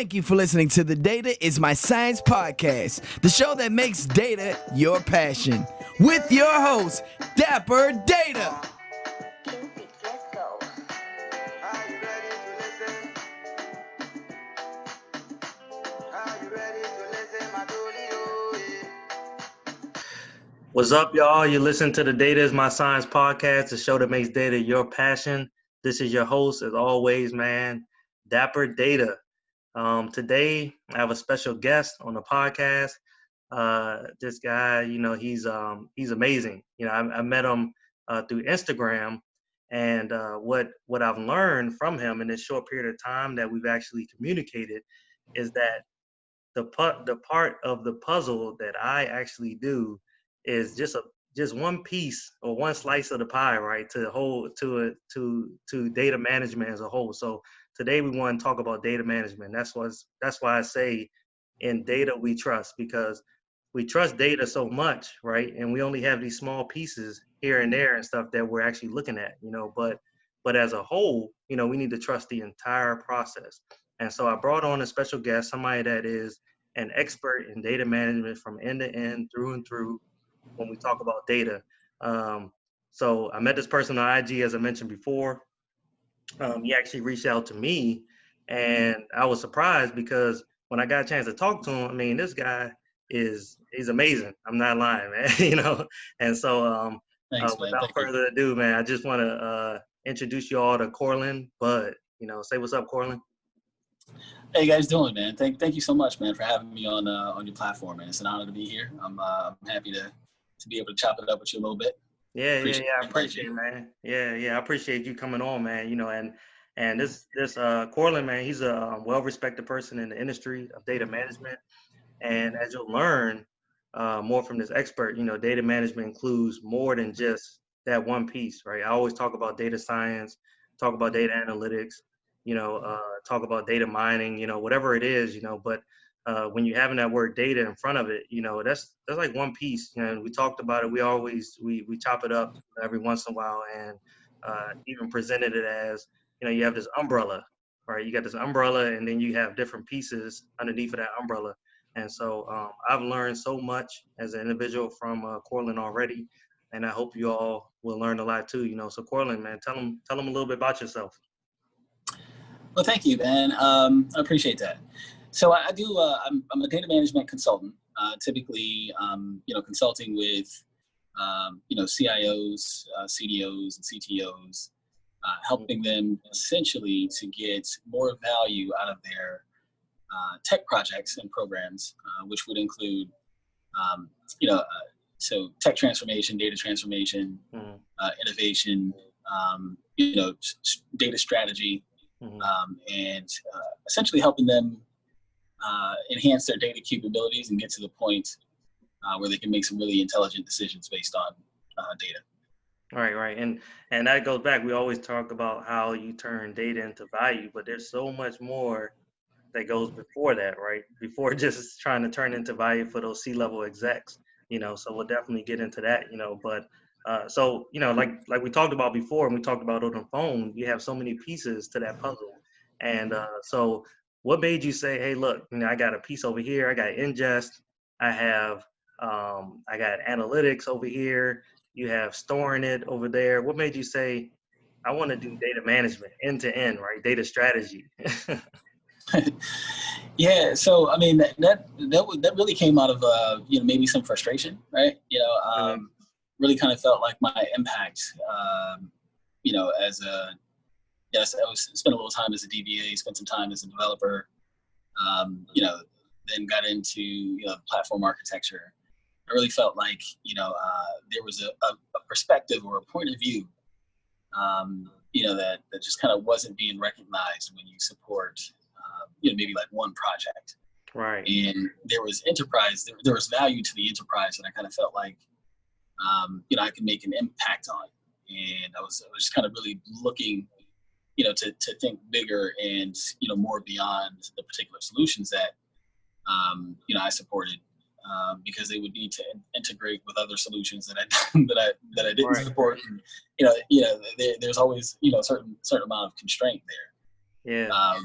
Thank you for listening to the Data is My Science podcast, the show that makes data your passion. With your host, Dapper Data. Let's go. Are you ready to listen? Are you ready to listen, my dolio? What's up, y'all? You listen to the Data is My Science podcast, the show that makes data your passion. This is your host, as always, man, Dapper Data. Today, I have a special guest on the podcast. This guy, he's amazing. I met him through Instagram, and what I've learned from him in this short period of time that we've actually communicated is that the part of the puzzle that I actually do is just one piece or one slice of the pie, right? To data management as a whole. So today we want to talk about data management. That's why I say in data we trust, because we trust data so much, right? And we only have these small pieces here and there and stuff that we're actually looking at, but as a whole, we need to trust the entire process. And so I brought on a special guest, somebody that is an expert in data management from end to end, through and through, when we talk about data. So I met this person on IG, as I mentioned before. He actually reached out to me, and I was surprised because when I got a chance to talk to him, I mean, this guy he's amazing. I'm not lying, man. And so Thanks, man. without further ado, man, I just want to introduce you all to Corlan Budd. Say what's up, Corlan. Hey, you guys doing, man? Thank you so much, man, for having me on your platform, man. It's an honor to be here. I'm happy to be able to chop it up with you a little bit. I appreciate it, man. I appreciate you coming on, man. And this Corlan, man, he's a well-respected person in the industry of data management. And as you'll learn more from this expert, data management includes more than just that one piece, right? I always talk about data science, talk about data analytics, talk about data mining, whatever it is, but when you're having that word data in front of it, that's like one piece. We talked about it. We chop it up every once in a while, and even presented it as, you have this umbrella, right? You got this umbrella, and then you have different pieces underneath of that umbrella. And so I've learned so much as an individual from Corlan already, and I hope you all will learn a lot too. So Corlan, man, tell them a little bit about yourself. Well, thank you, man. I appreciate that. So I do. I'm a data management consultant. Typically, consulting with, CIOs, CDOs, and CTOs, helping them essentially to get more value out of their tech projects and programs, which would include, so tech transformation, data transformation, innovation, data strategy, and essentially helping them enhance their data capabilities and get to the point where they can make some really intelligent decisions based on data. Right. And that goes back. We always talk about how you turn data into value, but there's so much more that goes before that, right? Before just trying to turn into value for those C-level execs, so we'll definitely get into that, but so, like we talked about before, and we talked about on the phone, you have so many pieces to that puzzle. And so what made you say, hey, look, I got a piece over here, I got ingest, I got analytics over here, you have storing it over there. What made you say, I want to do data management end to end, right? Data strategy. Yeah, so I mean that really came out of maybe some frustration, right? Really kind of felt like my impact, as I spent a little time as a DBA, spent some time as a developer, then got into platform architecture. I really felt like there was a perspective or a point of view, that just kind of wasn't being recognized when you support. Maybe like one project. Right. And there was enterprise, there was value to the enterprise that I kind of felt like, I could make an impact on. And I was just kind of really looking, to think bigger and, more beyond the particular solutions that, I supported, because they would need to integrate with other solutions that I didn't support. And, there's always, a certain amount of constraint there. Yeah.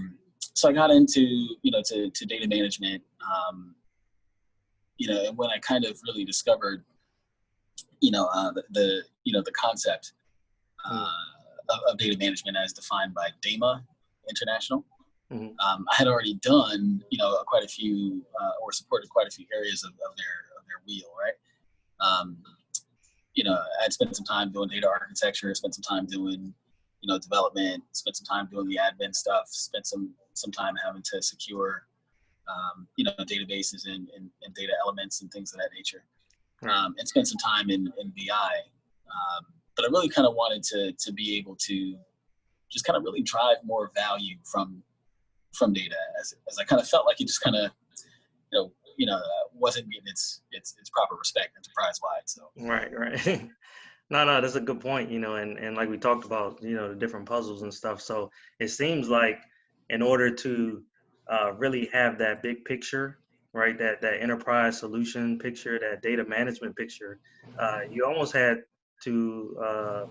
so I got into, to data management, and when I kind of really discovered, the concept of data management as defined by DAMA International. Mm-hmm. I had already done, quite a few, or supported quite a few areas of their wheel, right? I'd spent some time doing data architecture, spent some time doing, development, spent some time doing the admin stuff, spent some time having to secure, databases and data elements and things of that nature, and spent some time in BI. But I really kind of wanted to be able to just kind of really drive more value from data, as I kind of felt like it just kind of, wasn't getting its proper respect enterprise wide. So Right. No, that's a good point, and like we talked about, the different puzzles and stuff. So it seems like in order to really have that big picture, right, that enterprise solution picture, that data management picture, you almost had to,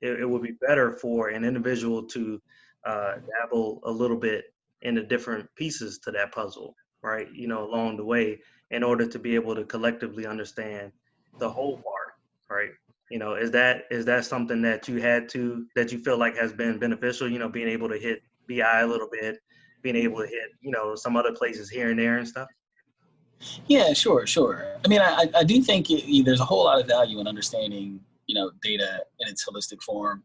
it would be better for an individual to dabble a little bit in the different pieces to that puzzle, right, along the way, in order to be able to collectively understand the whole part, right? Is that something that that you feel like has been beneficial, being able to hit BI a little bit, being able to hit, some other places here and there and stuff? yeah, sure. I mean, I do think there's a whole lot of value in understanding, data in its holistic form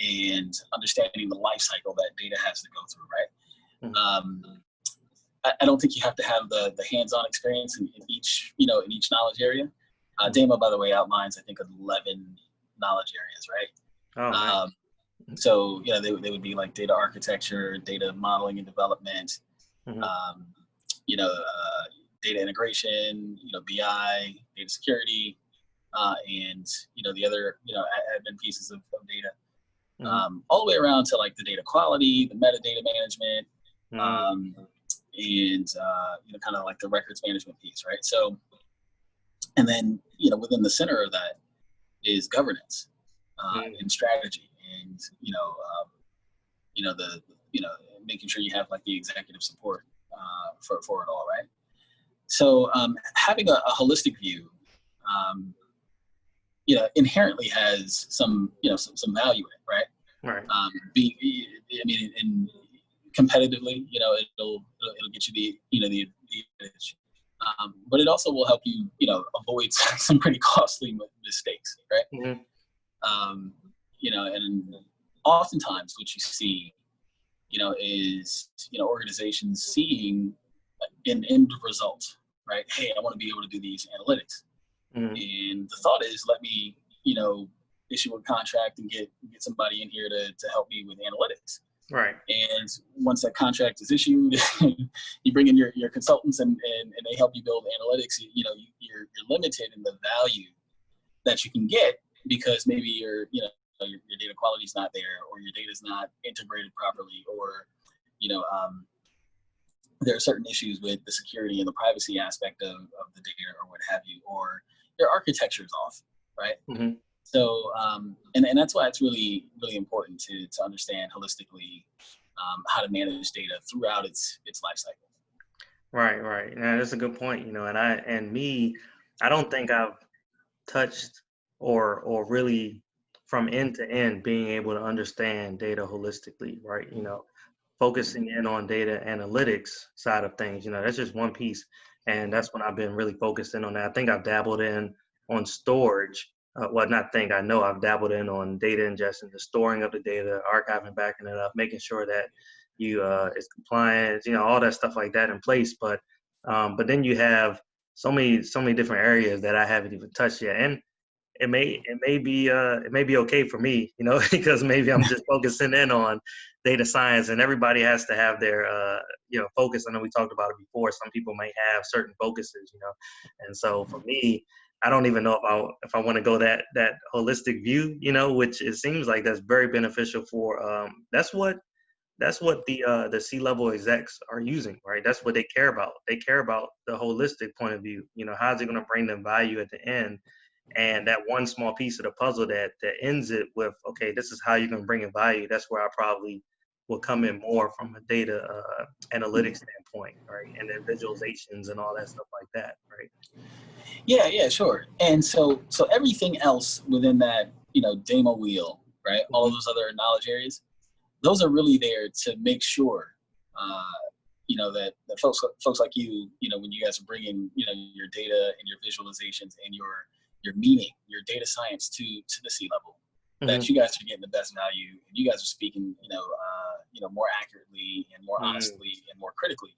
and understanding the life cycle that data has to go through, right? Mm-hmm. I don't think you have to have the hands-on experience in each knowledge area. DAMA, by the way, outlines, I think, 11 knowledge areas, right? Oh, nice. So, they would be like data architecture, data modeling and development, Mm-hmm. Data integration, BI, data security, and, the other, admin pieces of data, Mm-hmm. all the way around to like the data quality, the metadata management, Mm-hmm. and, kind of like the records management piece, right? So, and then, within the center of that is governance, and strategy, and, the, making sure you have like the executive support, for it all, right? So, having a holistic view, inherently has some value in it, right? Right. In competitively, it'll get you the advantage. But it also will help you, avoid some pretty costly mistakes, right? Mm-hmm. And oftentimes what you see, is, organizations seeing an end result, right? Hey, I want to be able to do these analytics. Mm-hmm. And the thought is, let me, issue a contract and get somebody in here to help me with analytics. Right. And once that contract is issued, you bring in your consultants and they help you build analytics. You're limited in the value that you can get because maybe your data quality is not there, or your data is not integrated properly, or there are certain issues with the security and the privacy aspect of the data, or what have you, or your architecture is off, right? Mm-hmm. So, and that's why it's really, really important to understand holistically how to manage data throughout its life cycle. Right. Yeah, that's a good point. I don't think I've touched or really from end to end being able to understand data holistically, right? Focusing in on data analytics side of things, that's just one piece. And that's when I've been really focused in on that. I think I've dabbled in on storage. I know I've dabbled in on data ingestion, the storing of the data, archiving, backing it up, making sure that it's compliant, all that stuff like that in place. But then you have so many different areas that I haven't even touched yet. And it may be okay for me, because maybe I'm just focusing in on data science, and everybody has to have their focus. I know we talked about it before. Some people may have certain focuses, and so for me, I don't even know if I want to go that holistic view, which it seems like that's very beneficial for. That's what the C-level execs are using, right? That's what they care about. They care about the holistic point of view. How's it going to bring them value at the end? And that one small piece of the puzzle that ends it with, okay, this is how you can bring in value. That's where I probably will come in more from a data analytics standpoint, right? And then visualizations and all that stuff like that, right? Yeah, sure. And so everything else within that, demo wheel, right? All of those other knowledge areas, those are really there to make sure, that folks like you, when you guys are bringing, your data and your visualizations and your meaning, your data science to the C level, that you guys are getting the best value, and you guys are speaking, more accurately and more honestly and more critically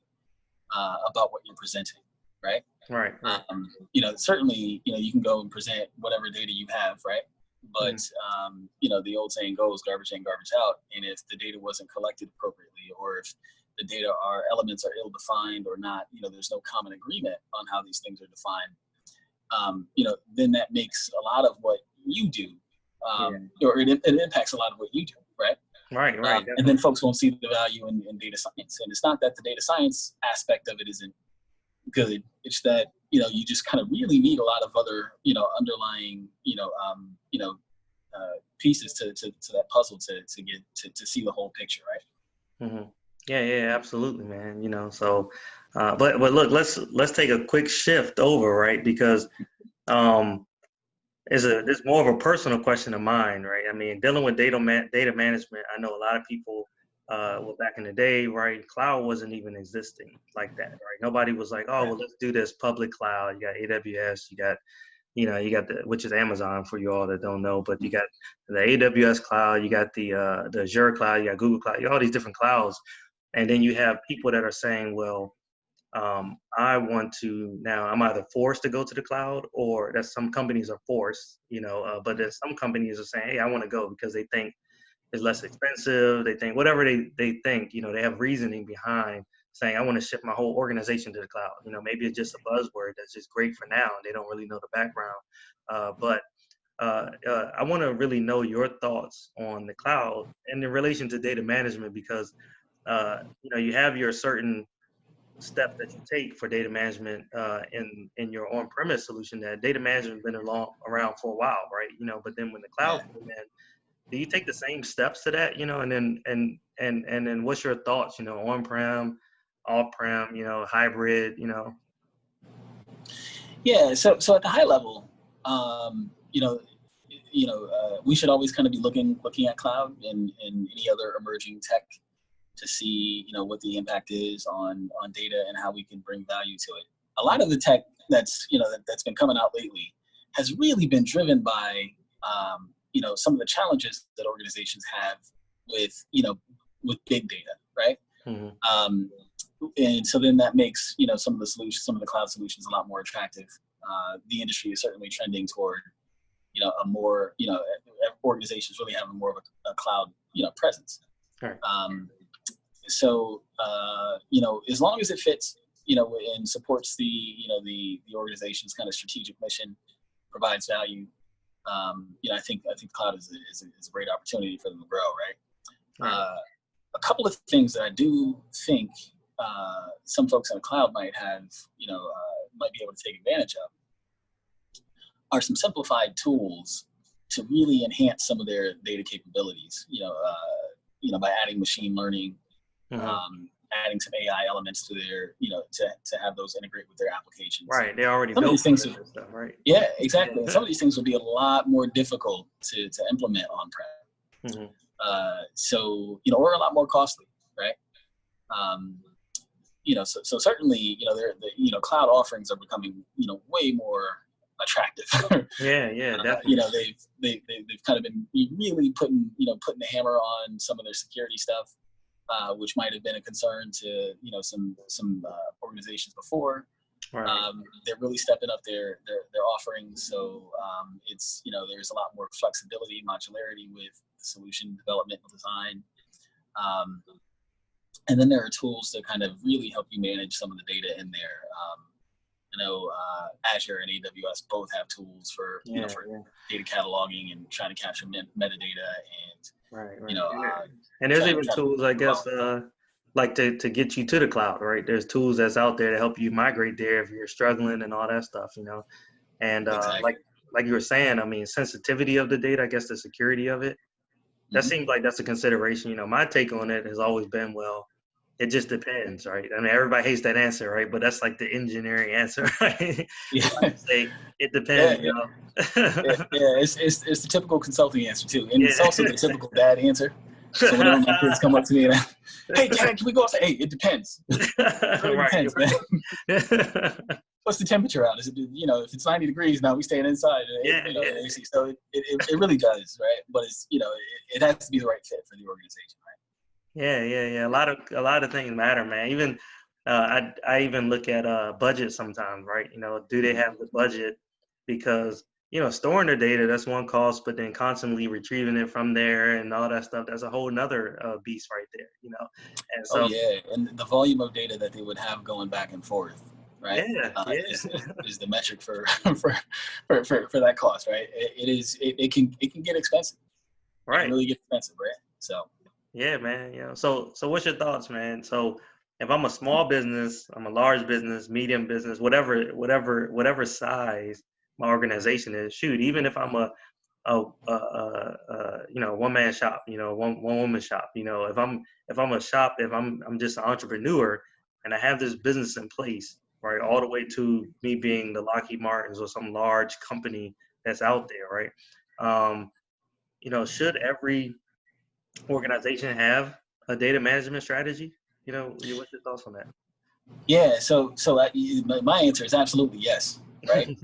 about what you're presenting, right? Right. Certainly, you can go and present whatever data you have, right? But the old saying goes, garbage in, garbage out. And if the data wasn't collected appropriately, or if the data elements are ill-defined or not, there's no common agreement on how these things are defined, then that makes a lot of what you do, or it impacts a lot of what you do, right? Right. And then folks won't see the value in data science. And it's not that the data science aspect of it isn't good. It's that, you just kind of really need a lot of other, underlying, pieces to that puzzle to get to see the whole picture, right? Mm-hmm. Yeah, absolutely, man. So, but look, let's take a quick shift over, right? Because it's more of a personal question of mine, right? I mean, dealing with data management, I know a lot of people, well, back in the day, right, cloud wasn't even existing like that, right? Nobody was like, oh, well, let's do this public cloud. You got AWS, you got which is Amazon for you all that don't know, but you got the AWS cloud, you got the Azure cloud, you got Google cloud, you got all these different clouds. And then you have people that are saying, well, I want to now, I'm either forced to go to the cloud, or that some companies are forced, but there's some companies are saying, hey, I want to go because they think it's less expensive. They think whatever they think, they have reasoning behind saying, I want to shift my whole organization to the cloud. Maybe it's just a buzzword that's just great for now, and they don't really know the background. But I want to really know your thoughts on the cloud and in relation to data management, because you have your certain steps that you take for data management in your on-premise solution. That data management has been around for a while, right? But then when the cloud came in, do you take the same steps to that? And then what's your thoughts? On-prem, off-prem, hybrid, Yeah. So at the high level, we should always kind of be looking at cloud and any other emerging tech to see, what the impact is on data and how we can bring value to it. A lot of the tech that's been coming out lately has really been driven by, some of the challenges that organizations have with big data, right? Mm-hmm. And so then that makes, some of the cloud solutions a lot more attractive. The industry is certainly trending toward, a more, organizations really having more of a cloud, presence. Right. So, as long as it fits, and supports the organization's kind of strategic mission, provides value, I think cloud is a great opportunity for them to grow, right? A couple of things that I do think some folks in the cloud might have, might be able to take advantage of are some simplified tools to really enhance some of their data capabilities, by adding machine learning, adding some AI elements to their, to have those integrate with their applications. Right, they already some built of these things stuff, right? Yeah, exactly. And some of these things will be a lot more difficult to implement on-prem. So, or a lot more costly, right? So certainly, cloud offerings are becoming, way more attractive. Yeah, definitely. They've kind of been really putting the hammer on some of their security stuff, which might have been a concern to, some organizations before. Right. They're really stepping up their offerings. So it's, there's a lot more flexibility, modularity with solution development and design. And then there are tools to kind of really help you manage some of the data in there. Azure and AWS both have tools for data cataloging and trying to capture metadata and right. And there's even tools, I guess, like to get you to the cloud, right? There's tools that's out there to help you migrate there if you're struggling and all that stuff, And exactly. like you were saying, I mean, sensitivity of the data, I guess the security of it, that seems like that's a consideration. My take on it has always been, well, it just depends, right? I mean, everybody hates that answer, right? But that's like the engineering answer, right? Yeah. Like say it Yeah, depends, yeah, yeah. It's the typical consulting answer too, and it's also the typical dad answer. So whenever my kids come up to me and, hey, Dad, can we go outside? Hey, it depends. It really Right. depends, man. What's the temperature out? Is it, if it's 90 degrees now, we staying inside. Yeah, AC. So it really does, right? But it's, it has to be the right fit for the organization, right? Yeah. A lot of things matter, man. Even I even look at budget sometimes, right? Do they have the budget? Because storing their data, that's one cost, but then constantly retrieving it from there and all that stuff, that's a whole nother beast right there. And Oh so yeah, and the volume of data that they would have going back and forth, right? yeah. Is the metric for for that cost, right? It can get expensive. It Right. can really get expensive, right? So Yeah, man. So what's your thoughts, man? So if I'm a small business, I'm a large business, medium business, whatever size my organization is, shoot, even if I'm a one man shop, one woman shop, if I'm just an entrepreneur and I have this business in place, right, all the way to me being the Lockheed Martins or some large company that's out there, right? Should every organization have a data management strategy? What's your thoughts on that? yeah, my answer is absolutely yes, right?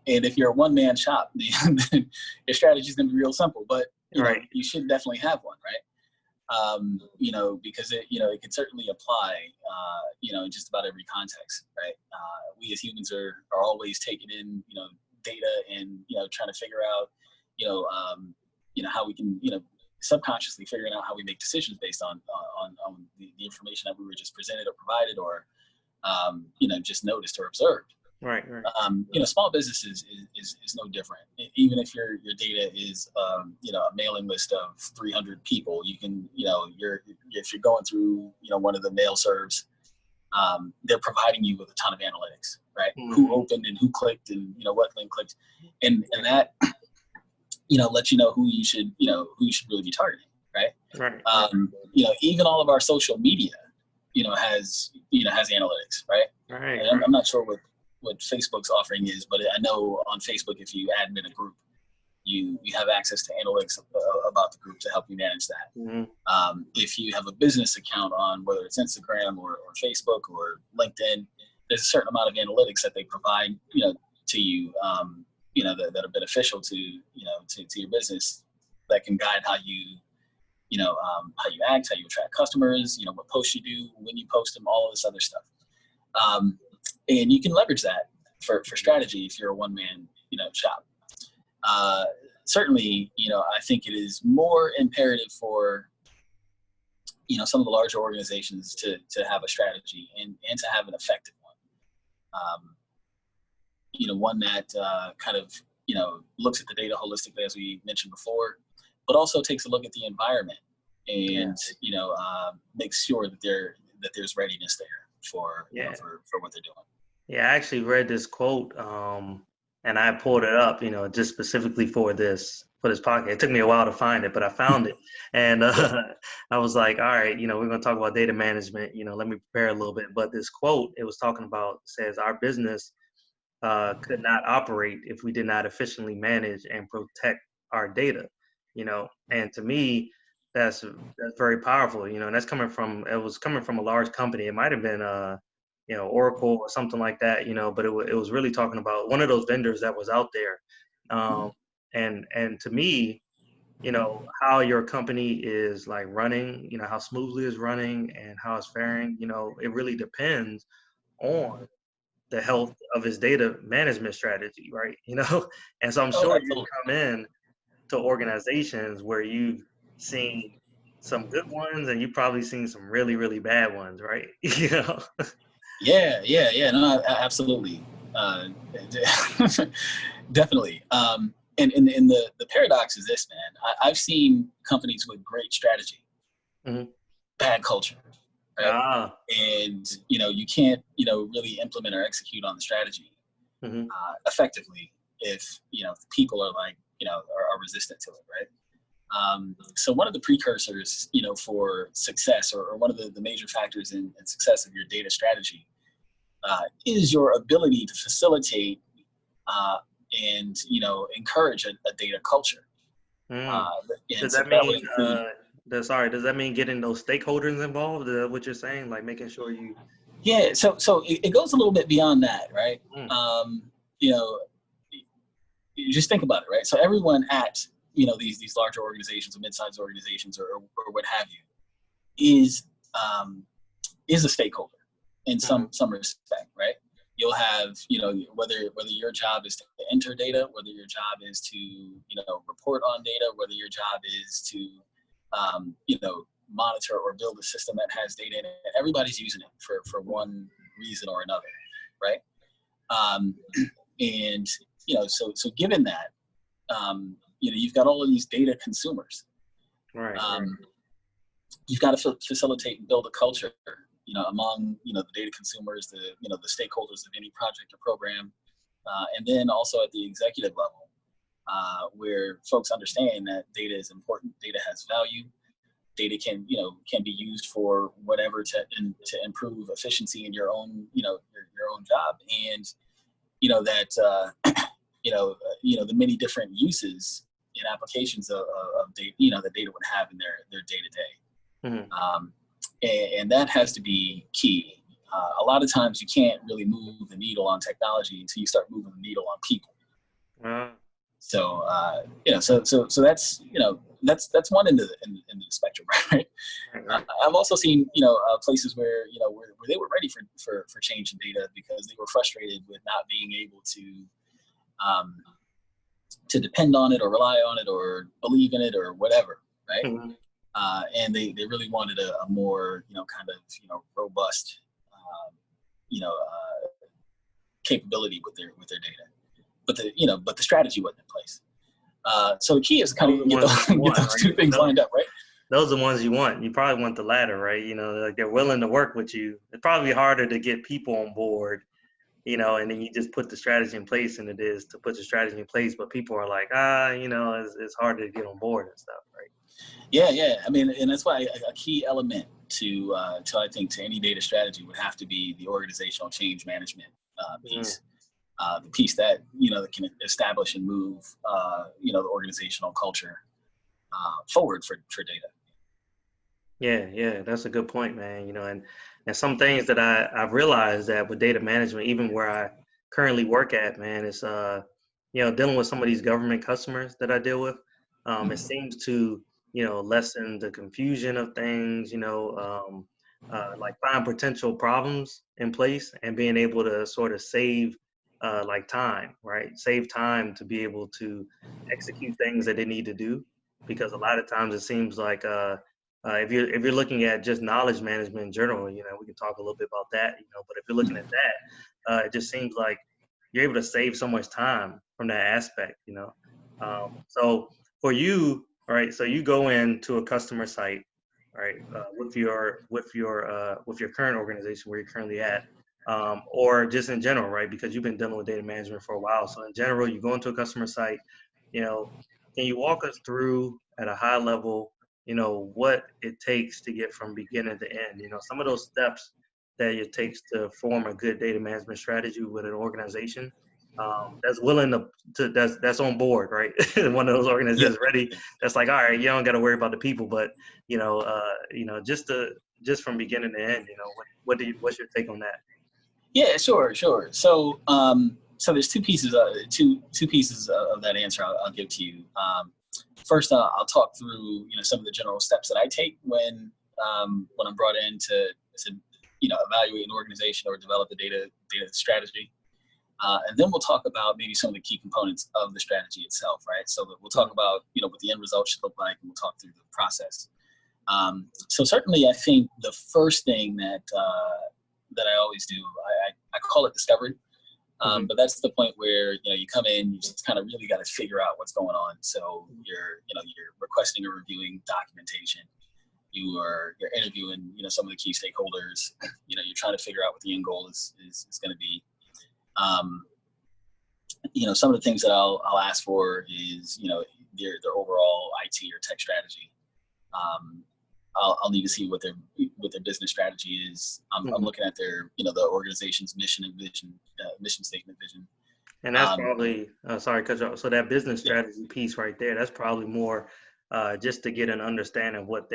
And if you're a one man shop, then your strategy is going to be real simple, but Right. you should definitely have one, right? Because it can certainly apply, in just about every context, right? We as humans are always taking in, data and, trying to figure out, how we can, subconsciously figuring out how we make decisions based on the information that we were just presented or provided or, just noticed or observed. Right. Small businesses is no different. Even if your data is, a mailing list of 300 people, you can, if you're going through, one of the mail serves, they're providing you with a ton of analytics, right? Mm-hmm. Who opened and who clicked and, what link clicked. And that, lets you know who you should really be targeting, right? Right. Even all of our social media, has analytics, right? Right. And I'm not sure what Facebook's offering is, but I know on Facebook, if you admin a group, you have access to analytics about the group to help you manage that. Mm-hmm. If you have a business account on whether it's Instagram or Facebook or LinkedIn, there's a certain amount of analytics that they provide, to you, that are beneficial to your business that can guide how you act, how you attract customers, what posts you do, when you post them, all of this other stuff. And you can leverage that for strategy if you're a one-man, shop. Certainly, I think it is more imperative for, some of the larger organizations to have a strategy and to have an effective one. One that kind of, looks at the data holistically, as we mentioned before, but also takes a look at the environment and, makes sure that there's readiness there for what they're doing. Yeah, I actually read this quote, and I pulled it up, just specifically for this podcast. It took me a while to find it, but I found it, and I was like, all right, we're going to talk about data management. Let me prepare a little bit. But this quote, it was talking about, says our business could not operate if we did not efficiently manage and protect our data. And to me, that's very powerful. And it was coming from a large company. It might have been Oracle or something like that, but it was really talking about one of those vendors that was out there. And to me, how your company is like running, how smoothly it's running and how it's faring, it really depends on the health of his data management strategy, right? And so I'm sure you come in to organizations where you've seen some good ones and you've probably seen some really, really bad ones, right? Yeah. No, absolutely. Definitely. And the paradox is this, man. I've seen companies with great strategy, Mm-hmm. bad culture, right? Ah. And, you can't, really implement or execute on the strategy effectively if, the people are like, are resistant to it, right? So one of the precursors, for success, or one of the major factors in success of your data strategy, is your ability to facilitate and encourage a data culture. Mm. And Does so that that would mean include, does that mean getting those stakeholders involved? Is that what you're saying? Like making sure you yeah. So it goes a little bit beyond that, right? mm. You know, you just think about it, right? So everyone at these larger organizations or mid-sized organizations or what have you is a stakeholder in some respect, right? You'll have whether your job is to enter data, whether your job is to report on data, whether your job is to monitor or build a system that has data in it. Everybody's using it for one reason or another, right? And so given that, you've got all of these data consumers. Right. You've got to facilitate and build a culture, among the data consumers, the stakeholders of any project or program, and then also at the executive level, where folks understand that data is important, data has value, data can be used for whatever to improve efficiency in your own your own job, and that the many different uses and applications of data that data would have in their day to day. And that has to be key. A lot of times you can't really move the needle on technology until you start moving the needle on people. So so that's one end of the spectrum, right? I've also seen places where where they were ready for change in data because they were frustrated with not being able to depend on it or rely on it or believe in it or whatever, right? And they really wanted a more kind of robust capability with their data, but the strategy wasn't in place. So the key is to kind of get those two things lined up, right? Those are the ones you want. You probably want the latter, right? Like they're willing to work with you. It's probably harder to get people on board, and then you just put the strategy in place, and it is to put the strategy in place. But people are like, it's harder to get on board and stuff, right? Yeah. I mean, and that's why a key element to I think to any data strategy would have to be the organizational change management piece. The piece that that can establish and move the organizational culture forward for data. Yeah, that's a good point, man. And some things that I've realized that with data management, even where I currently work at, man, it's dealing with some of these government customers that I deal with. It seems to lessen the confusion of things. Like find potential problems in place and being able to sort of save like time, right? Save time to be able to execute things that they need to do, because a lot of times it seems like if you're looking at just knowledge management in general, we can talk a little bit about that, but if you're looking at that, it just seems like you're able to save so much time from that aspect, So for you, all right, so you go into a customer site, right, with your current organization where you're currently at, or just in general, right, because you've been dealing with data management for a while. So in general, you go into a customer site, can you walk us through at a high level, what it takes to get from beginning to end, some of those steps that it takes to form a good data management strategy with an organization that's willing to that's on board, right? One of those organizations ready, that's like, all right, you don't got to worry about the people, but just from beginning to end, what's your take on that? Yeah, sure. So so there's two pieces of that answer I'll give to you. First, I'll talk through some of the general steps that I take when I'm brought in to evaluate an organization or develop a data strategy, and then we'll talk about maybe some of the key components of the strategy itself, right? So we'll talk about what the end result should look like, and we'll talk through the process. So certainly, I think the first thing that I always do, I call it discovery. But that's the point where you come in, you just kind of really got to figure out what's going on. So you're requesting or reviewing documentation. You're interviewing some of the key stakeholders. You're trying to figure out what the end goal is going to be. Some of the things that I'll ask for is their overall IT or tech strategy. I'll need to see what their business strategy is. I'm looking at their, the organization's mission and vision, mission statement, vision. And that's probably, sorry, because so that business strategy piece right there, that's probably more just to get an understanding of what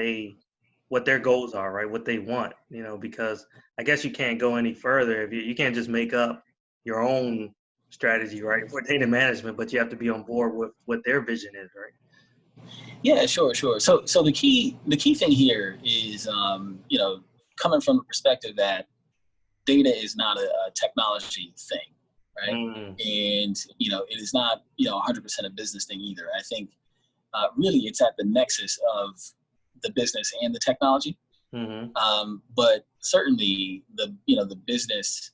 their goals are, right? What they want, because I guess you can't go any further if you can't just make up your own strategy, right, for data management, but you have to be on board with what their vision is, right? Yeah, sure. So the key thing here is, coming from the perspective that data is not a technology thing, right? And, it is not, 100% a business thing either. I think really it's at the nexus of the business and the technology. But certainly the business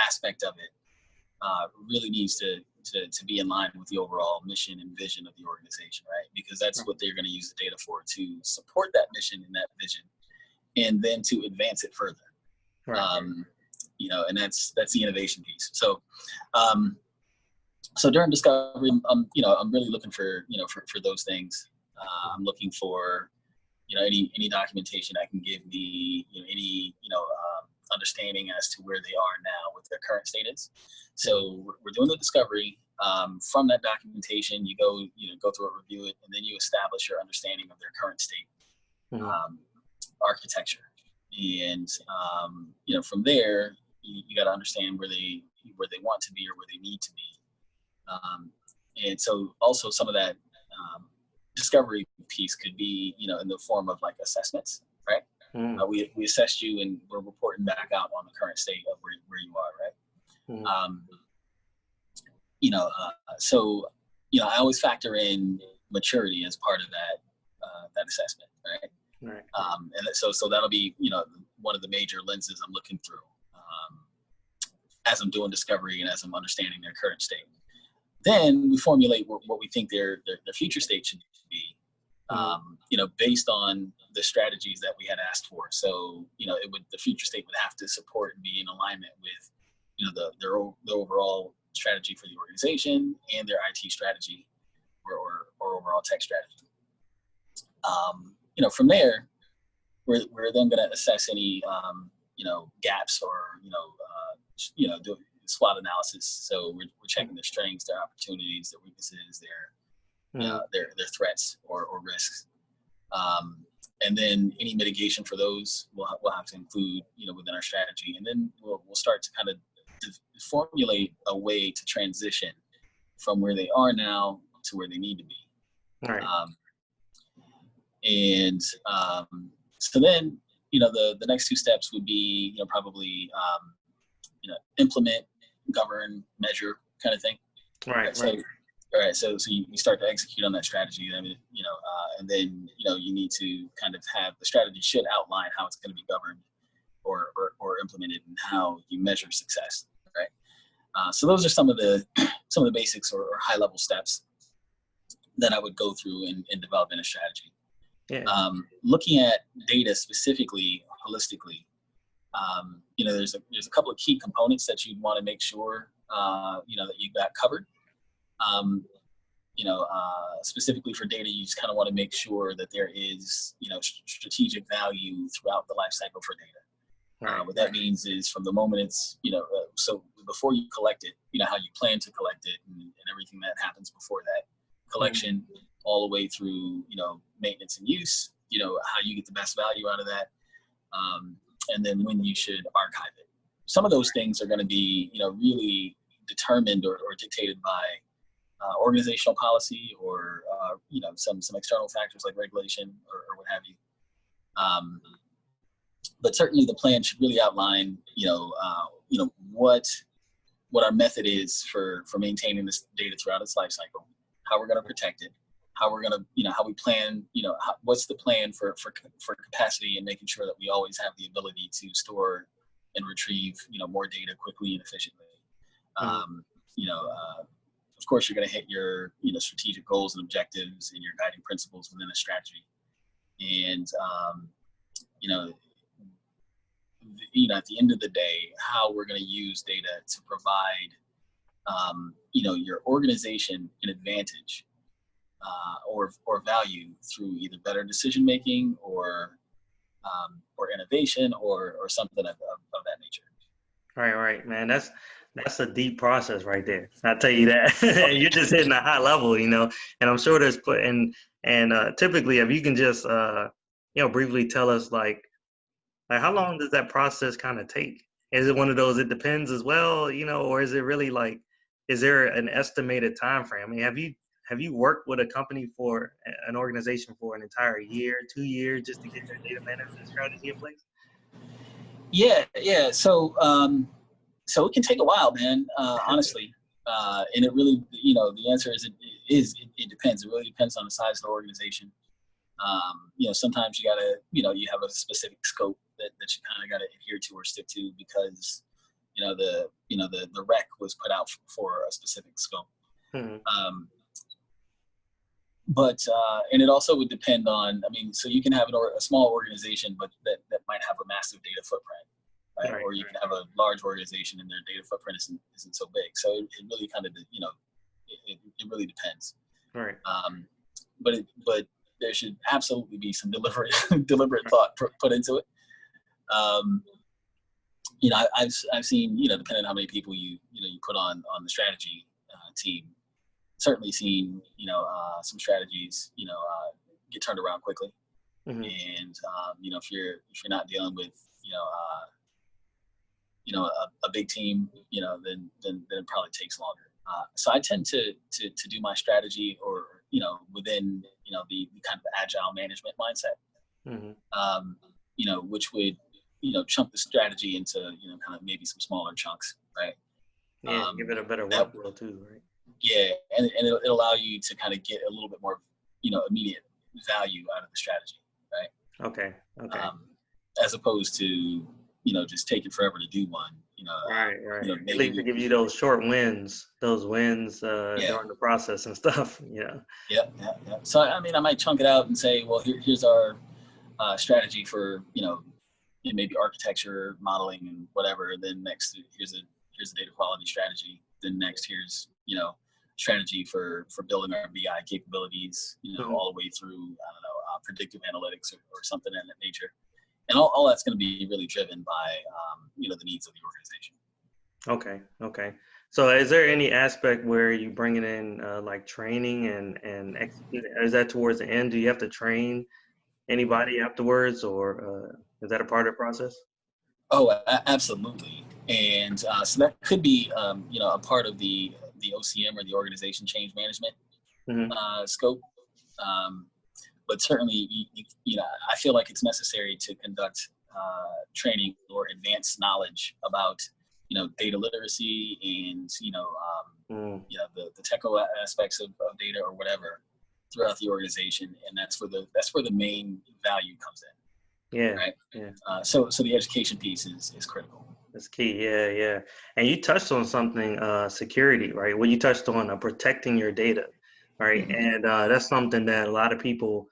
aspect of it really needs to be in line with the overall mission and vision of the organization, right? Because that's what they're going to use the data for, to support that mission and that vision, and then to advance it further. And that's the innovation piece. So, so during discovery, I'm really looking for those things. I'm looking for, any documentation that can give me, any understanding as to where they are now, what their current state is. So we're doing the discovery. From that documentation, you go through it, review it, and then you establish your understanding of their current state, architecture, and from there, you got to understand where they want to be or where they need to be. And so also some of that discovery piece could be, in the form of like assessments, right? We assessed you and we're reporting back out on the current state of where you are, right? So I always factor in maturity as part of that assessment, right? And so that'll be, one of the major lenses I'm looking through as I'm doing discovery and as I'm understanding their current state. Then we formulate what we think their future state should be, based on the strategies that we had asked for. So, the future state would have to support and be in alignment with, their overall strategy for the organization and their IT strategy or overall tech strategy. From there, we're then going to assess any, gaps or, do SWOT analysis. So we're checking their strengths, their opportunities, their weaknesses, their threats or risks. And then any mitigation for those we'll have to include, within our strategy. And then we'll start to kind of formulate a way to transition from where they are now to where they need to be. Right. So then, the next two steps would be, probably, implement, govern, measure kind of thing. Right. So, all right. So you start to execute on that strategy. I mean, and then, you need to kind of have the strategy should outline how it's going to be governed or implemented and how you measure success. Right. So those are some of the basics or high level steps that I would go through in developing a strategy. Yeah. Looking at data specifically, holistically, there's a couple of key components that you'd want to make sure, that you've got covered. Specifically for data, you just kind of want to make sure that there is, strategic value throughout the life cycle for data. What that means is from the moment it's, so before you collect it, how you plan to collect it and everything that happens before that collection, all the way through, maintenance and use, how you get the best value out of that. And then when you should archive it. Some of those things are going to be, really determined or dictated by organizational policy or, some external factors like regulation or what have you. But certainly the plan should really outline, what our method is for maintaining this data throughout its life cycle, how we're going to protect it, how we're going to, how we plan, what's the plan for capacity and making sure that we always have the ability to store and retrieve, more data quickly and efficiently. Of course, you're going to hit your, strategic goals and objectives and your guiding principles within a strategy. And, at the end of the day, how we're going to use data to provide, your organization an advantage or value through either better decision making or innovation or something of that nature. Right, man. That's a deep process right there. I'll tell you that. Oh, You're just hitting a high level, and I'm sure there's typically if you can just briefly tell us like how long does that process kind of take? Is it one of those it depends as well, or is it really like is there an estimated time frame? I mean, have you worked with a company for an organization for an entire year, 2 years just to get their data management strategy in place? Yeah. So it can take a while, man. Honestly, and it really, the answer is it depends. It really depends on the size of the organization. Sometimes you gotta, you have a specific scope that you kind of gotta adhere to or stick to because, the rec was put out for a specific scope. Mm-hmm. And it also would depend on, so you can have a small organization, but that might have a massive data footprint, right? Or you can have a large organization and their data footprint isn't so big. So it really kind of, it really depends. Right. But there should absolutely be some deliberate thought put into it. I've seen, depending on how many people you put on the strategy team, certainly seen, some strategies, get turned around quickly. Mm-hmm. And, if you're not dealing with, a big team, then it probably takes longer. So I tend to do my strategy or, within, the kind of agile management mindset, Mm-hmm. Which would, chunk the strategy into, kind of maybe some smaller chunks, right? Yeah, give it a better workflow too, right? Yeah, and it'll allow you to kind of get a little bit more, immediate value out of the strategy, right? Okay. As opposed to, just taking forever to do one, Right. At least to give you those short wins, during the process and stuff. Yeah. Yeah. So, I might chunk it out and say, well, here's our strategy for, maybe architecture, modeling, and whatever. And then next, here's a data quality strategy. Then next, here's, strategy for building our BI capabilities, Mm-hmm. all the way through, I don't know, predictive analytics or something of that nature. And all that's going to be really driven by, the needs of the organization. Okay. So is there any aspect where you bring it in like training and executing? Is that towards the end? Do you have to train anybody afterwards, or is that a part of the process? Oh, absolutely. And so that could be, a part of the OCM or the organization change management Mm-hmm. scope. But certainly, I feel like it's necessary to conduct training or advanced knowledge about, data literacy and, the technical aspects of data or whatever throughout the organization. And that's where the main value comes in. Yeah. Right. Yeah. So the education piece is critical. That's key. Yeah. And you touched on something, security, right? Well, you touched on protecting your data, right? Mm-hmm. And that's something that a lot of people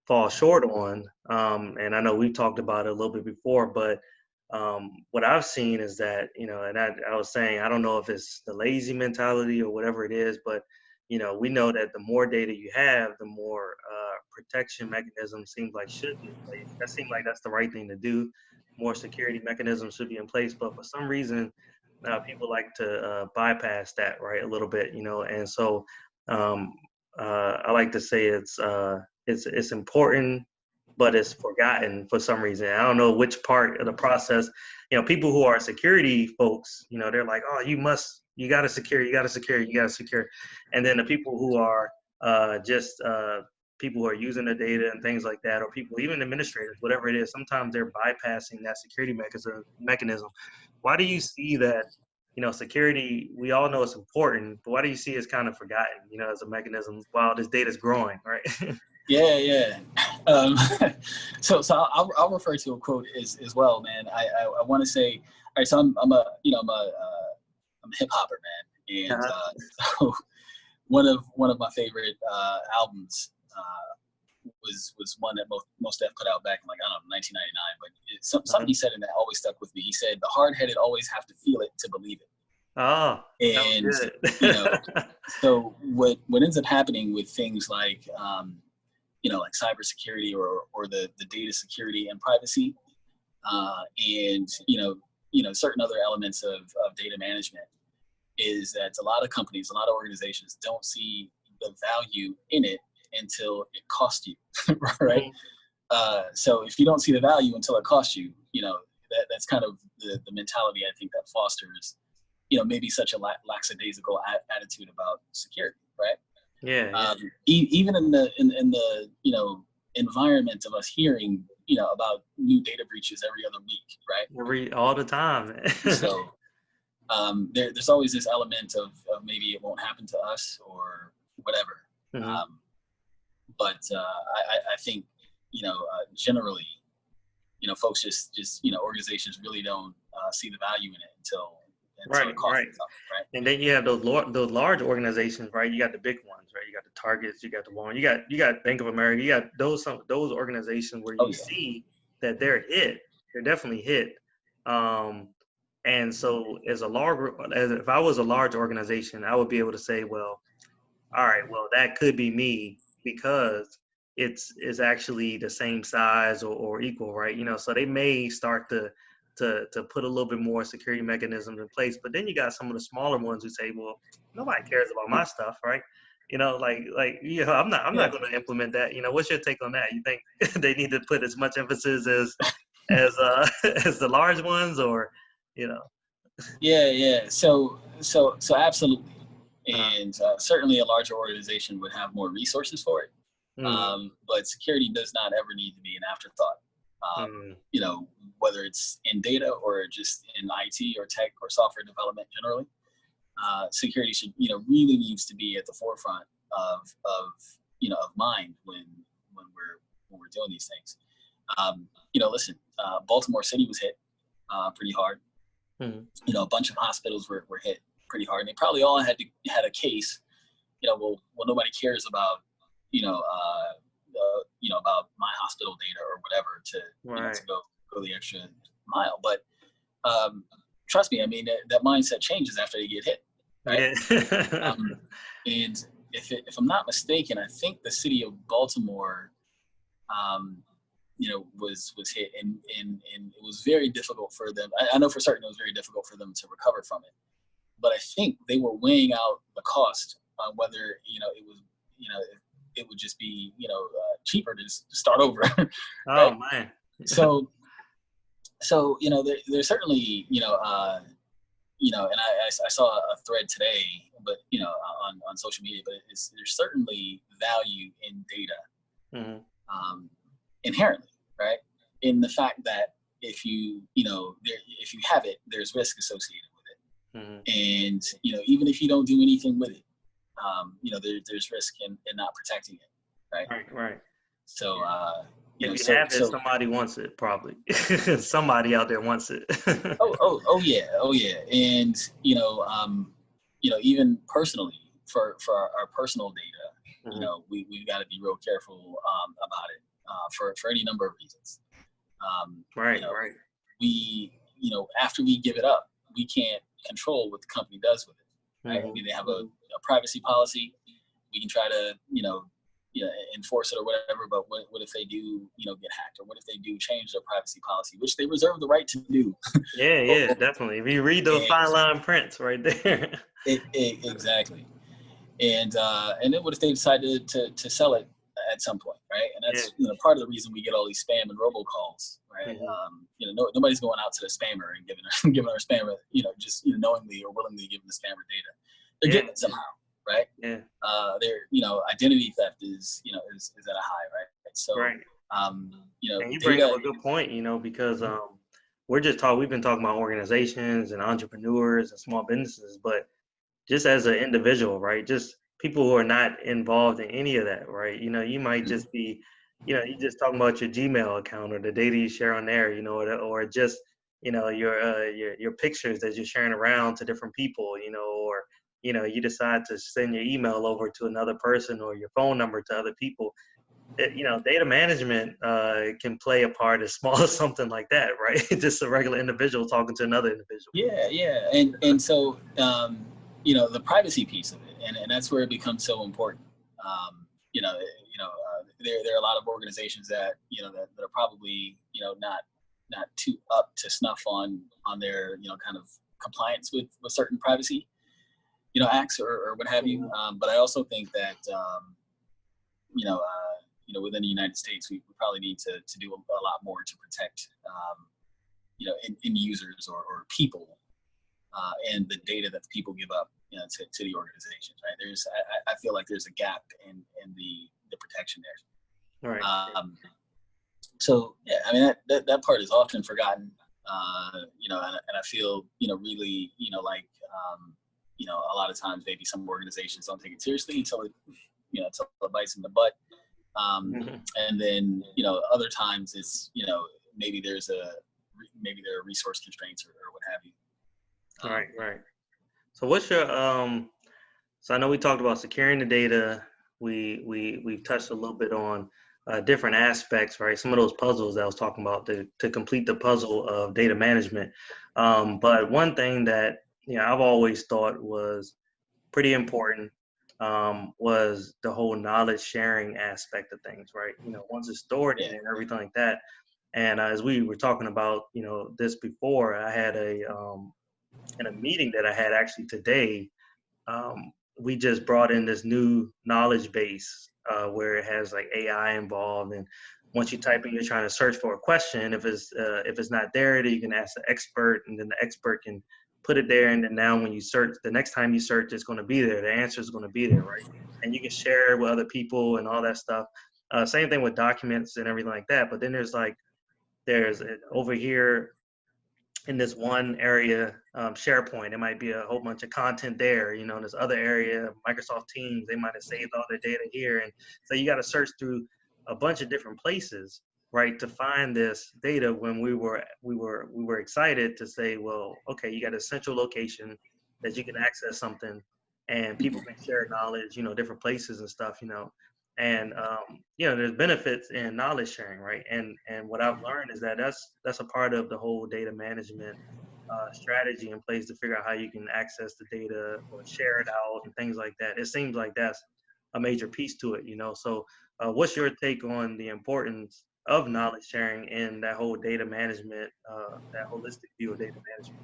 fall short on. And I know we talked about it a little bit before, but what I've seen is that, and I was saying, I don't know if it's the lazy mentality or whatever it is, but, we know that the more data you have, the more protection mechanisms seems like should be in place. That seems like that's the right thing to do. More security mechanisms should be in place, but for some reason, people like to bypass that, right, a little bit, and so I like to say it's important, but it's forgotten for some reason. I don't know which part of the process. People who are security folks, they're like, oh, you got to secure, and then the people who are just people who are using the data and things like that, or people, even administrators, whatever it is, sometimes they're bypassing that security mechanism. Why do you see that? Security, we all know it's important, but why do you see it's kind of forgotten, as a mechanism while this data is growing, right? Yeah. So I'll refer to a quote as well, man. I want to say, all right. So I'm a hip hopper, man, and so one of my favorite albums was one that most Def put out back in 1999. But something he said in that always stuck with me. He said, "The hard-headed always have to feel it to believe it." Oh, And So what ends up happening with things like like cybersecurity or the data security and privacy, and certain other elements of data management, is that a lot of companies, a lot of organizations don't see the value in it until it costs you, right? So if you don't see the value until it costs you, that's kind of the mentality I think that fosters, maybe such a lackadaisical attitude about security, right? Yeah. Even in the environment of us hearing about new data breaches every other week, right? All the time. So there's always this element of maybe it won't happen to us or whatever. Mm-hmm. But I think generally, folks just organizations really don't see the value in it until Right, it costs right. them something, right? And then you have those large organizations, right? You got the big ones, right? You got the Targets, you got the Walmart, you got Bank of America, you got those organizations where you see that they're definitely hit. And so if I was a large organization, I would be able to say, well, all right, well, that could be me because it's actually the same size or equal, right? So they may start to put a little bit more security mechanisms in place. But then you got some of the smaller ones who say, well, nobody cares about my stuff, right? I'm not going to implement that. What's your take on that? You think they need to put as much emphasis as as the large ones, or Yeah. So absolutely. And certainly a larger organization would have more resources for it. But security does not ever need to be an afterthought. Whether it's in data or just in IT or tech or software development generally, security should, really needs to be at the forefront of mind when we're doing these things. Listen, Baltimore City was hit pretty hard. A bunch of hospitals were hit pretty hard, and they probably all had a case. Well, nobody cares about about my hospital data or whatever to go the extra mile. But trust me, I mean that mindset changes after they get hit, right? Yeah. And if I'm not mistaken, I think the city of Baltimore, was hit, and it was very difficult for them. I know for certain it was very difficult for them to recover from it. But I think they were weighing out the cost on whether it was it would just be cheaper to just start over. Right? Oh man. So there's certainly and I saw a thread today, but on social media, but there's certainly value in data inherently, right? In the fact that if you if you have it, there's risk associated with it, and even if you don't do anything with it, there's risk in not protecting it, right. So if you have it, somebody wants it, probably. Somebody out there wants it. oh yeah, and even personally for our personal data, we've got to be real careful about it for any number of reasons. Right. We after we give it up, we can't control what the company does with it. Right? I mean, they have a privacy policy. We can try to enforce it or whatever, but what if they do get hacked, or what if they do change their privacy policy, which they reserve the right to do? Yeah, definitely. If you read those fine line prints right there. Exactly. And then what if they decide to sell it at some point, right? And that's part of the reason we get all these spam and robocalls, right? Nobody's going out to the spammer and giving our spammer just knowingly or willingly giving the spammer data. They're getting it somehow, right? Yeah. Their identity theft is at a high, right? So and you bring up a good point, because we've been talking about organizations and entrepreneurs and small businesses, but just as an individual, right? Just people who are not involved in any of that, right? You might just be, you're just talking about your Gmail account or the data you share on there, or just, your pictures that you're sharing around to different people, or, you decide to send your email over to another person or your phone number to other people. Data management can play a part as small as something like that, right? Just a regular individual talking to another individual. Yeah. And so, the privacy piece of it and that's where it becomes so important. There are a lot of organizations that that are probably not too up to snuff on their kind of compliance with certain privacy acts or what have you. But I also think that within the United States, we probably need to do a lot more to protect end users or people and the data that the people give up to the organizations. Right? I feel like there's a gap in the protection there. Right. So yeah, I mean that part is often forgotten. And I feel really like a lot of times maybe some organizations don't take it seriously until it bites in the butt. And then other times it's maybe there are resource constraints or what have you. Right. So what's your so I know we talked about securing the data. We've touched a little bit on different aspects, right? Some of those puzzles that I was talking about to complete the puzzle of data management. But one thing that I've always thought was pretty important was the whole knowledge sharing aspect of things, right? Once it's stored in and everything like that. And as we were talking about, this before, I had in a meeting that I had actually today, we just brought in this new knowledge base where it has like AI involved. And once you type in, you're trying to search for a question. If it's not there, then you can ask the expert, and then the expert can put it there. And then now when you search, the next time you search, it's going to be there. The answer is going to be there, right? And you can share it with other people and all that stuff. Same thing with documents and everything like that. But then there's over here in this one area, SharePoint, it might be a whole bunch of content there. In this other area, Microsoft Teams, they might have saved all their data here. And so you got to search through a bunch of different places, right, to find this data. When we were excited to say, well, okay, you got a central location that you can access something and people can share knowledge, different places and stuff, and there's benefits in knowledge sharing, right? And what I've learned is that that's a part of the whole data management strategy in place to figure out how you can access the data or share it out and things like that. It seems like that's a major piece to it, So what's your take on the importance of knowledge sharing in that whole data management, that holistic view of data management?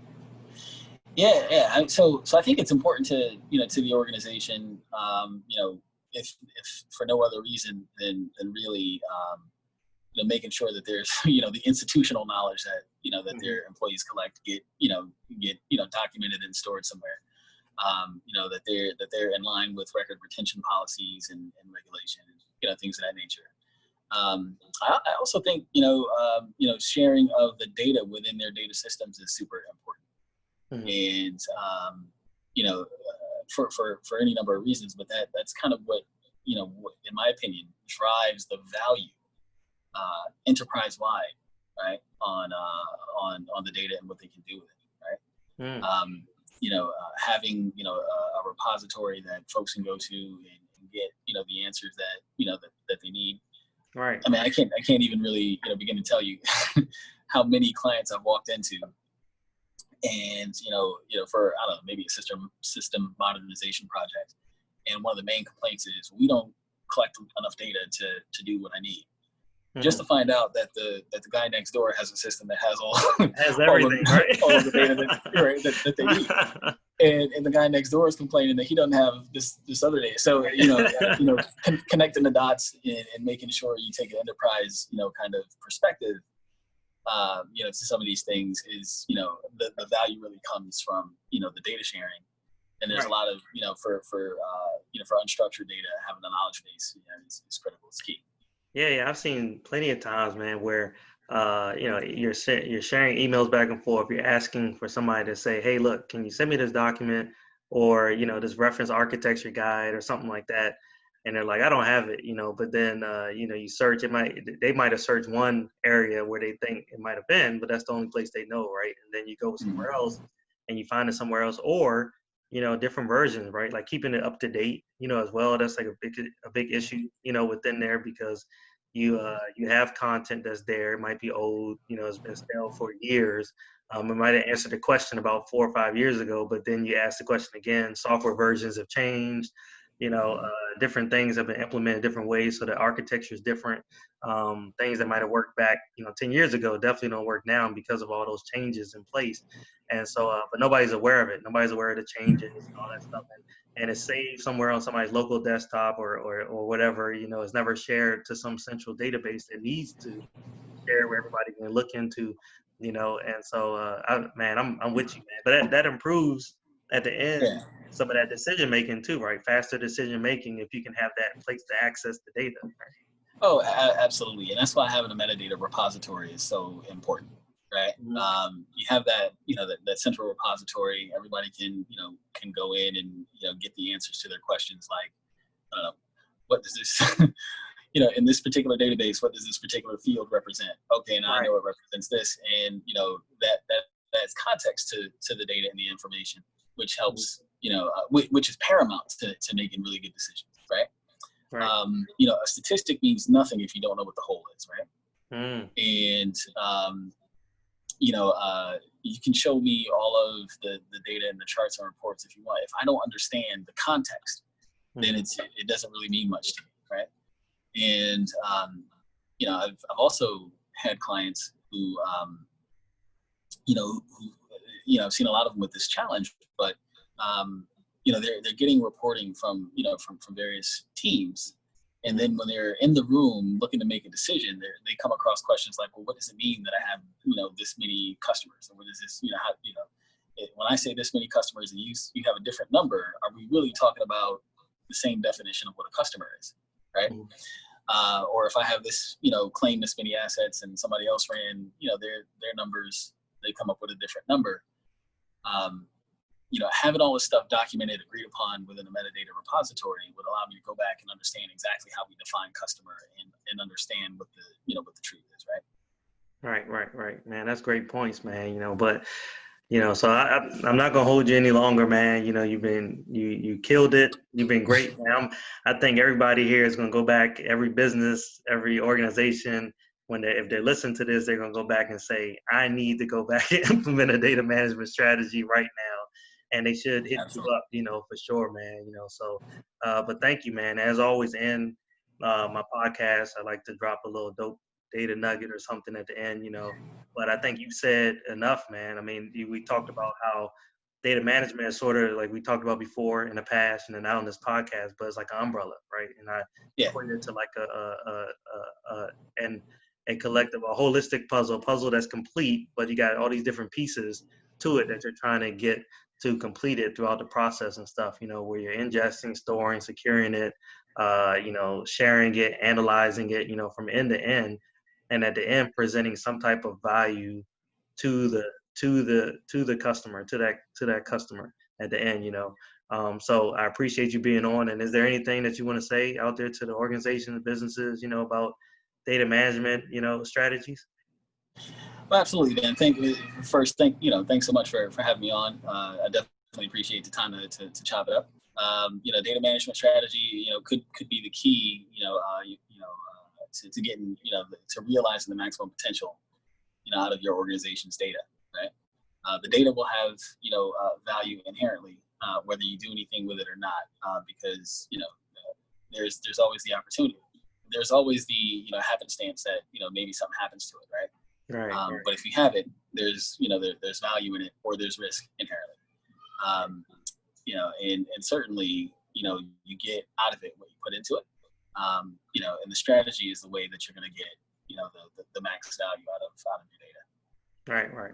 Yeah. So I think it's important to to the organization, if for no other reason than really making sure that there's the institutional knowledge that that their employees collect get documented and stored somewhere. That they're in line with record retention policies and regulations, things of that nature. I also think sharing of the data within their data systems is super important. And for any number of reasons, but that's kind of what in my opinion drives the value enterprise wide, right, on the data and what they can do with it, right? Having a repository that folks can go to and get the answers that they need. Right. I mean, I can't even really begin to tell you how many clients I've walked into, and for I don't know, maybe a system modernization project, and one of the main complaints is we don't collect enough data to do what I need. Just to find out that the guy next door has a system that has has everything, right? all of the data that they need, and the guy next door is complaining that he doesn't have this other data. So connecting the dots and making sure you take an enterprise kind of perspective, to some of these things is the value really comes from the data sharing, and there's a lot of for unstructured data, having a knowledge base is critical. It's key. Yeah, I've seen plenty of times, man, where you're sharing emails back and forth. You're asking for somebody to say, "Hey, look, can you send me this document or this reference architecture guide or something like that?" And they're like, "I don't have it," But then you search. They might have searched one area where they think it might have been, but that's the only place they know, right? And then you go somewhere else and you find it somewhere else, or different versions, right? Like keeping it up to date, as well. That's like a big issue, within there, because you have content that's there. It might be old, it's been stale for years, It might have answered the question about 4 or 5 years ago, but then you ask the question again, software versions have changed, different things have been implemented different ways, so the architecture is different. Things that might have worked back, 10 years ago definitely don't work now because of all those changes in place. And so, but nobody's aware of it. Nobody's aware of the changes and all that stuff. And it's saved somewhere on somebody's local desktop or whatever, it's never shared to some central database that needs to share where everybody can look into, and so, I'm with you, man. But that improves at the end Yeah. some of that decision making too, right? Faster decision making if you can have that place to access the data. Right? Oh, absolutely. And that's why having a metadata repository is so important, right? Mm-hmm. You have that, that central repository. Everybody can go in and, get the answers to their questions. Like, I don't know, what does this, in this particular database, what does this particular field represent? Okay, now I know it represents this. And, that's context to the data and the information, which helps, which is paramount to making really good decisions, right? Right. A statistic means nothing if you don't know what the whole is, right? Mm. And you can show me all of the data and the charts and reports if you want. If I don't understand the context, then it doesn't really mean much to me, right? And I've also had clients who I've seen a lot of them with this challenge, but they're getting reporting from various teams, and then when they're in the room looking to make a decision, they come across questions like, well, what does it mean that I have this many customers, and what is this, when I say this many customers and you have a different number, are we really talking about the same definition of what a customer is, right? Or if I have this, claim this many assets and somebody else ran, their numbers, they come up with a different number. Having all this stuff documented, agreed upon within a metadata repository would allow me to go back and understand exactly how we define customer and understand what the truth is, right? Right. Man, that's great points, man. But so I'm not gonna hold you any longer, man. You killed it. You've been great, man. I think everybody here is gonna go back. Every business, every organization, if they listen to this, they're gonna go back and say, I need to go back and implement a data management strategy right now. And they should hit Absolutely. you up, for sure, man. So, but thank you, man. As always, in my podcast, I like to drop a little dope data nugget or something at the end, But I think you said enough, man. I mean, we talked about how data management is sort of like we talked about before in the past, and not on this podcast, but it's like an umbrella, right? And I equate it to like a collective, a holistic puzzle that's complete, but you got all these different pieces to it that you're trying to get to complete it throughout the process and stuff, where you're ingesting, storing, securing it, sharing it, analyzing it, from end to end, and at the end presenting some type of value to the customer, to that customer at the end, So I appreciate you being on. And is there anything that you want to say out there to the organizations, businesses, about data management, strategies? Well, absolutely, man. Thanks so much for having me on. I definitely appreciate the time to chop it up. Data management strategy, could be the key, to getting, to realizing the maximum potential, out of your organization's data, right? The data will have, value inherently, whether you do anything with it or not, because, there's always the opportunity. There's always the, happenstance that, maybe something happens to it, right? Right. But if you have it, there's there's value in it, or there's risk inherently. And certainly, you get out of it what you put into it. And the strategy is the way that you're going to get, the max value out of your data.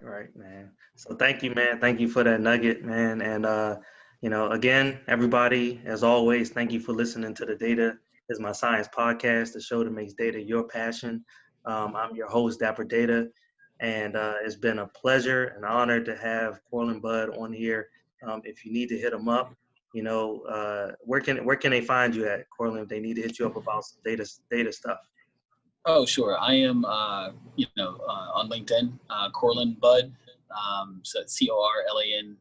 Right, man. So thank you, man. Thank you for that nugget, man. And again, everybody, as always, thank you for listening to the Data is My Science podcast, the show that makes data your passion. I'm your host, Dapper Data, and it's been a pleasure and honor to have Corlan Budd on here. If you need to hit him up, where can they find you at, Corlan, if they need to hit you up about some data stuff? Oh, sure. I am, on LinkedIn, Corlan Budd. So it's Corlan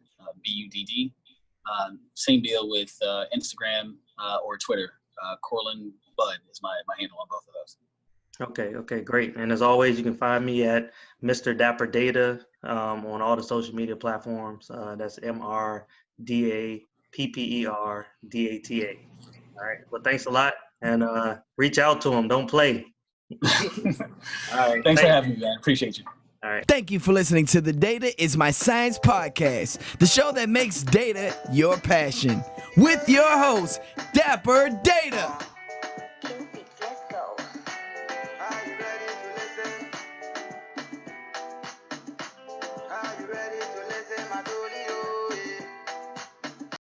Budd. Same deal with Instagram or Twitter. Corlan Budd is my handle on both of those. Okay, great. And as always, you can find me at Mr. Dapper Data on all the social media platforms. That's MrDapperdata. All right. Well, thanks a lot, and reach out to them. Don't play. All right. Thanks for Thanks. having me, man. Appreciate you. All right. Thank you for listening to the Data is My Science podcast, the show that makes data your passion. With your host, Dapper Data. Music, let's go. Are you ready to listen? Are you ready